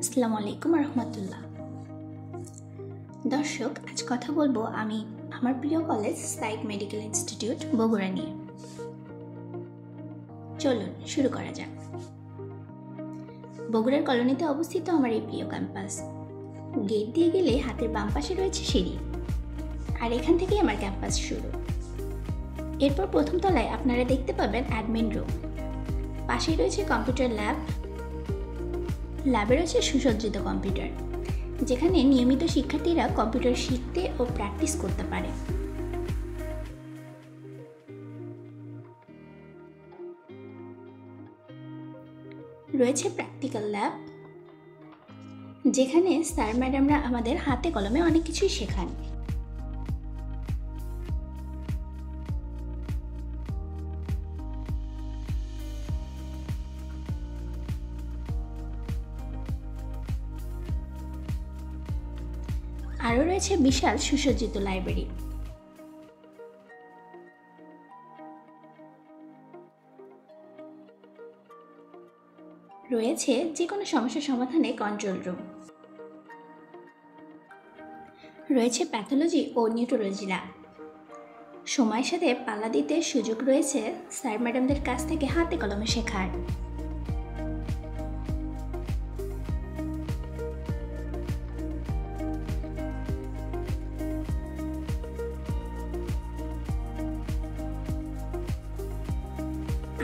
আসসালামু আলাইকুম রহমতুল্লাহ। দর্শক, আজ কথা বলবো আমি আমার প্রিয় college psych medical institute Bogura নিয়ে। চলুন শুরু করা যাক। বগুড়ার কলোনিতে অবস্থিত আমার এই প্রিয় ক্যাম্পাস। গেট দিয়ে গেলে হাতের বাম পাশে রয়েছে সিঁড়ি, আর এখান থেকেই আমার ক্যাম্পাস শুরু। এরপর প্রথম তলায় আপনারা দেখতে পাবেন অ্যাডমিন রুম, পাশেই রয়েছে কম্পিউটার ল্যাবে রয়েছে সুসজ্জিত কম্পিউটার, যেখানে নিয়মিত শিক্ষার্থীরা কম্পিউটার শিখতে ও প্র্যাকটিস করতে পারে। রয়েছে প্র্যাকটিক্যাল ল্যাব, যেখানে স্যার ম্যাডামরা আমাদের হাতে কলমে অনেক কিছুই শেখান। আরও রয়েছে বিশাল সুসজ্জিত লাইব্রেরি। রয়েছে যে কোনো সমস্যা সমাধানে কন্ট্রোল রুম। রয়েছে প্যাথোলজি ও নিউরোলজি ল্যাব। সময়ের সাথে পাল্লা দিতে সুযোগ রয়েছে স্যার ম্যাডামদের কাছ থেকে হাতে কলমে শেখার।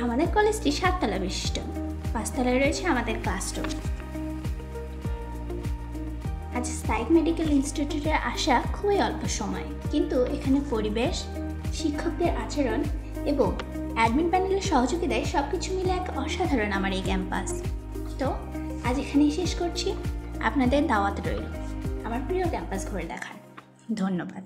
আমাদের কলেজটি 7 তলা বিশিষ্ট। 5 তলায় রয়েছে আমাদের ক্লাসরুম। আজ সাইক মেডিকেল ইনস্টিটিউটে আসা খুবই অল্প সময়, কিন্তু এখানে পরিবেশ, শিক্ষকদের আচরণ এবং অ্যাডমিন প্যানেলের সহযোগিতায় সবকিছু মিলে এক অসাধারণ আমার এই ক্যাম্পাস। তো আজ এখানেই শেষ করছি। আপনাদের দাওয়াত রইল আমার প্রিয় ক্যাম্পাস ঘুরে দেখার। ধন্যবাদ।